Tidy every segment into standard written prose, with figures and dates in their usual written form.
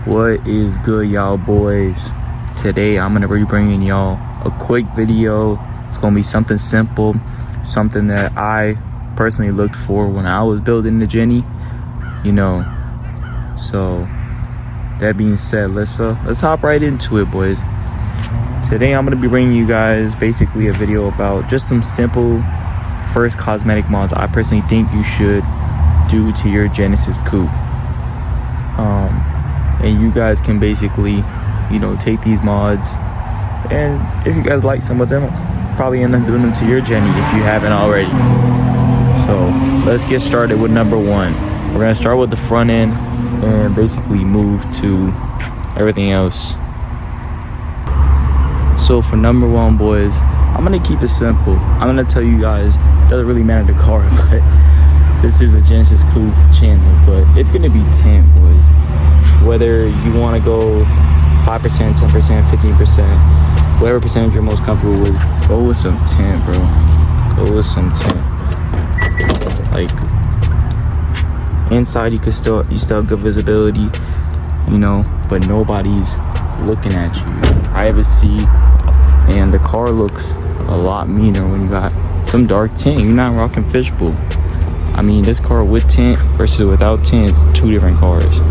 What is good, y'all boys? Today I'm gonna be bringing y'all a quick video. It's gonna be something simple, something that I personally looked for when I was building the Jenny, you know. So that being said, let's hop right into it, boys. Today I'm gonna be bringing you guys basically a video about just some simple first cosmetic mods I personally think you should do to your Genesis Coupe. And you guys can basically, you know, take these mods, and if you guys like some of them, probably end up doing them to your Jenny if you haven't already. So let's get started with number one. We're gonna start with the front end and basically move to everything else. So for number one, boys, I'm gonna keep it simple. I'm gonna tell you guys, it doesn't really matter the car, but this is a Genesis Coupe channel, but it's gonna be tint, boys. Whether you want to go 5%, 10%, 15%, whatever percentage you're most comfortable with, go with some tint, bro. Go with some tint. Like, inside you still have good visibility, you know, but nobody's looking at you. Privacy, and the car looks a lot meaner when you got some dark tint. You're not rocking fishbowl. I mean, this car with tint versus without tint is two different cars.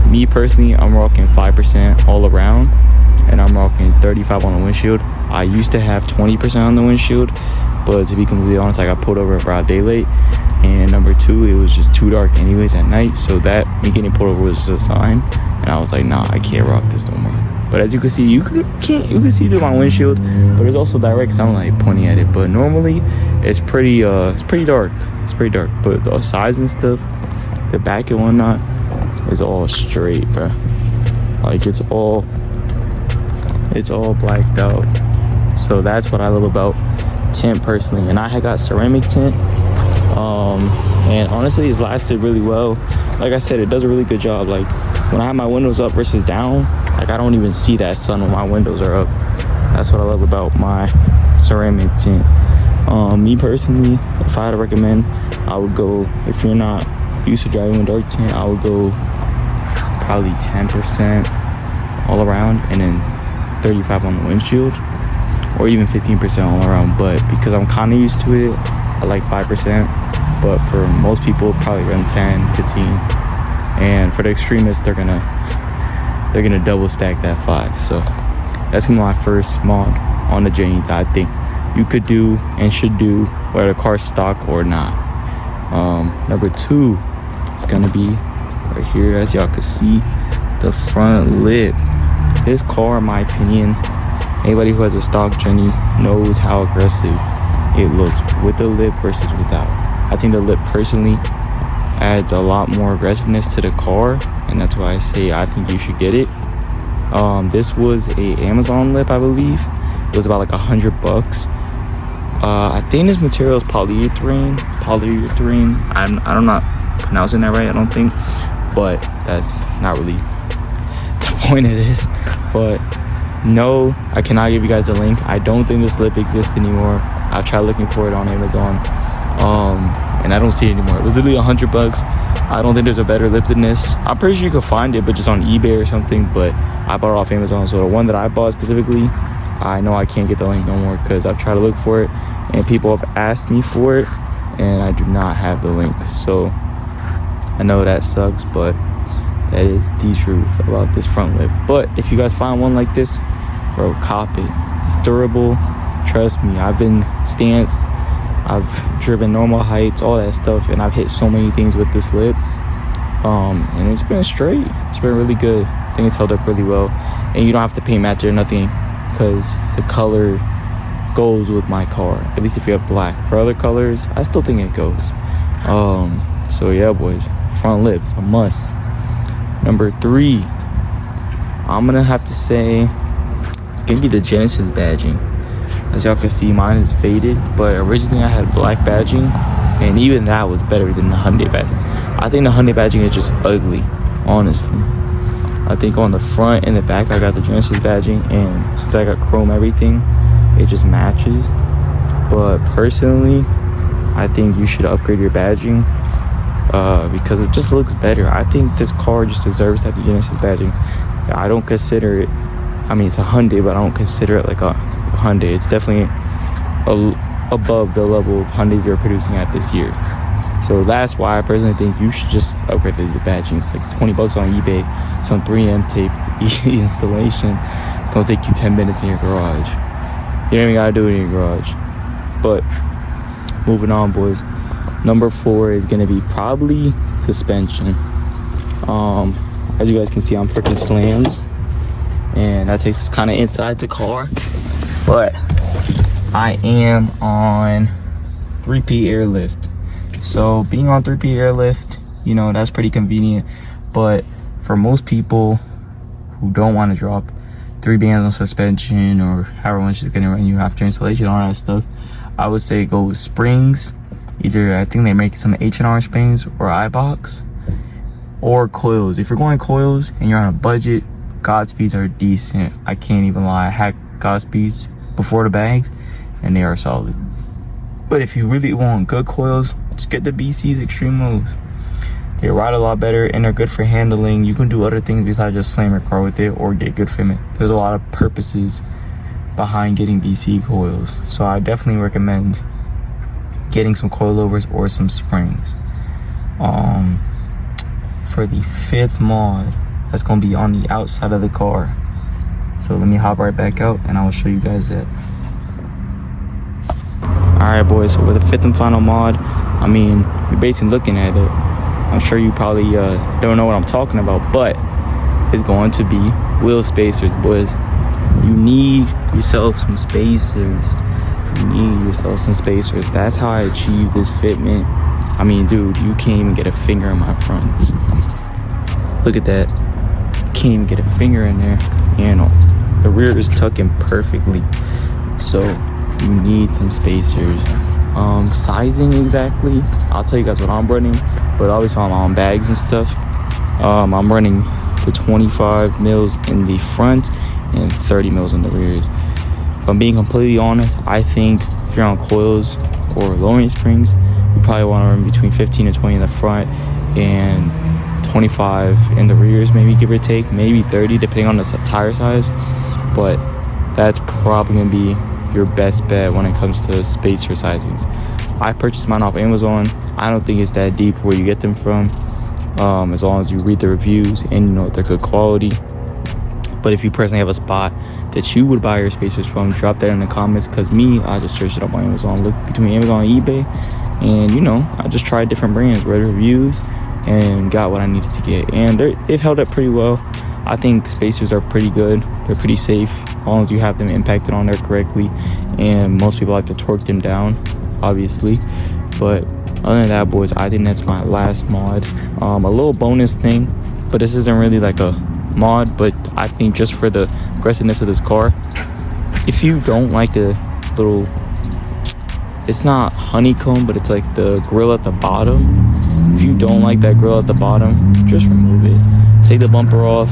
Me personally, I'm rocking 5% all around, and I'm rocking 35 on the windshield. I used to have 20% on the windshield, but to be completely honest, I got pulled over at broad daylight, and number two, it was just too dark anyways at night, so that me getting pulled over was just a sign, and I was like, nah, I can't rock this no more. But as you can see, you can see through my windshield, but there's also direct sunlight pointing at it. But normally it's pretty dark. It's pretty dark, but the sides and stuff, the back and whatnot, is all straight, bro. Like, it's all blacked out. So that's what I love about tint personally. And I had got ceramic tint, and honestly it's lasted really well. Like I said, it does a really good job. Like, when I have my windows up versus down, like, I don't even see that sun when my windows are up. That's what I love about my ceramic tint. Me personally, if I had to recommend, I would go, if you're not used to driving with dark tint, I would go probably 10% all around, and then 35 on the windshield, or even 15% all around. But because I'm kind of used to it, I like 5%, but for most people probably around 10, 15, and for the extremists, they're gonna double stack that 5. So that's gonna be my first mod on the Jenny that I think you could do and should do, whether the car's stock or not. Number two, it's gonna be right here. As y'all can see, the front lip. This car, in my opinion, anybody who has a stock Jenny knows how aggressive it looks with the lip versus without. I think the lip personally adds a lot more aggressiveness to the car, and that's why I say I think you should get it. This was a Amazon lip, I believe. It was about like $100. I think this material is polyurethane. I'm not pronouncing that right, I don't think, but that's not really the point of this. But no, I cannot give you guys the link. I don't think this lip exists anymore. I've tried looking for it on Amazon, and I don't see it anymore. It was literally $100. I don't think there's a better lip than this. I'm pretty sure you could find it, but just on eBay or something, but I bought it off Amazon. So the one that I bought specifically, I know I can't get the link no more because I've tried to look for it and people have asked me for it, and I do not have the link. So I know that sucks, but that is the truth about this front lip. But if you guys find one like this, bro, cop it. It's durable, trust me. I've been stanced, I've driven normal heights, all that stuff, and I've hit so many things with this lip, and it's been straight. It's been really good. I think it's held up really well, and you don't have to paint match it or nothing because the color goes with my car, at least if you have black. For other colors, I still think it goes. So yeah, boys, front lips, a must. Number three, I'm gonna have to say it's gonna be the Genesis badging. As y'all can see, mine is faded, but originally I had black badging, and even that was better than the Hyundai badging. I think the Hyundai badging is just ugly, honestly. I think on the front and the back I got the Genesis badging, and since I got chrome everything, it just matches. But personally, I think you should upgrade your badging because it just looks better. I think this car just deserves that Genesis badging. I don't consider it, I mean, it's a Hyundai, but I don't consider it like a Hyundai. It's definitely above the level of Hyundais they're producing at this year. So that's why I personally think you should just upgrade the badging. It's like $20 on eBay, some 3M tapes, installation. It's gonna take you 10 minutes in your garage. You don't even gotta do it in your garage. But moving on, boys. Number 4 is gonna be probably suspension. As you guys can see, I'm freaking slammed, and that takes us kind of inside the car. But I am on 3P airlift. So being on 3P airlift, you know, that's pretty convenient. But for most people who don't want to drop 3 bands on suspension, or however much it's gonna run you after installation, all that stuff, I would say go with springs. Either, I think they make some H&R springs or iBox, or coils. If you're going coils and you're on a budget, Godspeeds are decent. I can't even lie, I had Godspeeds before the bags and they are solid. But if you really want good coils, just get the BC's Extreme Lows. They ride a lot better and they're good for handling. You can do other things besides just slam your car with it or get good fitment. There's a lot of purposes behind getting BC coils. So I definitely recommend getting some coilovers or some springs. For the 5th mod, that's going to be on the outside of the car. So let me hop right back out and I will show you guys that. Alright, boys, so with the 5th and final mod, I mean, you're basically looking at it. I'm sure you probably don't know what I'm talking about, but it's going to be wheel spacers, boys. You need yourself some spacers. That's how I achieved this fitment. I mean, dude, you can't even get a finger in my fronts. Look at that. Can't even get a finger in there. You know, the rear is tucking perfectly. So you need some spacers. Sizing exactly, I'll tell you guys what I'm running, but obviously I'm on bags and stuff. I'm running the 25 mils in the front and 30 mils in the rears. If I'm being completely honest, I think if you're on coils or lowering springs, you probably want to run between 15 and 20 in the front and 25 in the rears, maybe, give or take, maybe 30 depending on the tire size. But that's probably gonna be your best bet when it comes to spacer sizings. I purchased mine off Amazon. I don't think it's that deep where you get them from, as long as you read the reviews and you know they're good quality. But if you personally have a spot that you would buy your spacers from, drop that in the comments, because me, I just searched it up on Amazon, looked between Amazon and eBay, and you know, I just tried different brands, read reviews, and got what I needed to get, and it held up pretty well. I think spacers are pretty good. They're pretty safe as long as you have them impacted on there correctly, and most people like to torque them down, obviously. But other than that, boys, I think that's my last mod. A little bonus thing, but this isn't really like a mod, but I think just for the aggressiveness of this car, if you don't like the little, it's not honeycomb, but it's like the grill at the bottom. If you don't like that grill at the bottom, just remove it. Take the bumper off.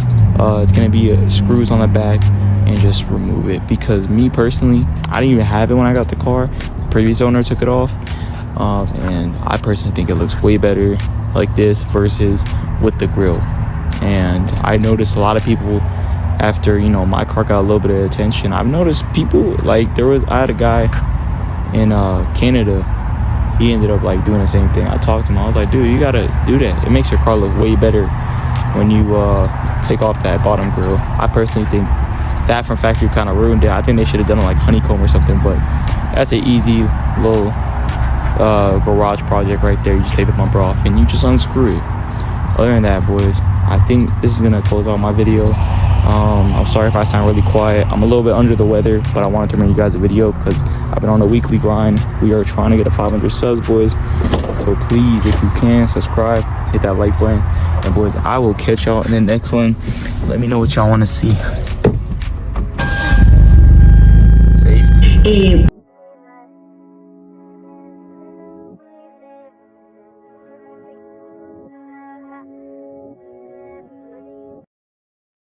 It's gonna be screws on the back, and just remove it. Because me personally, I didn't even have it when I got the car. The previous owner took it off, and I personally think it looks way better like this versus with the grill. And I noticed a lot of people, after, you know, my car got a little bit of attention, I've noticed people, like, I had a guy in Canada. He ended up like doing the same thing. I talked to him, I was like, dude, you gotta do that. It makes your car look way better when you take off that bottom grill. I personally think that from factory kind of ruined it. I think they should have done it like honeycomb or something, but that's an easy little garage project right there. You just take the bumper off and you just unscrew it. Other than that, boys, I think this is gonna close out my video. I'm sorry if I sound really quiet. I'm a little bit under the weather, but I wanted to bring you guys a video because I've been on a weekly grind. We are trying to get to 500 subs, boys. So please, if you can, subscribe, hit that like button. And boys, I will catch y'all in the next one. Let me know what y'all want to see. Safety.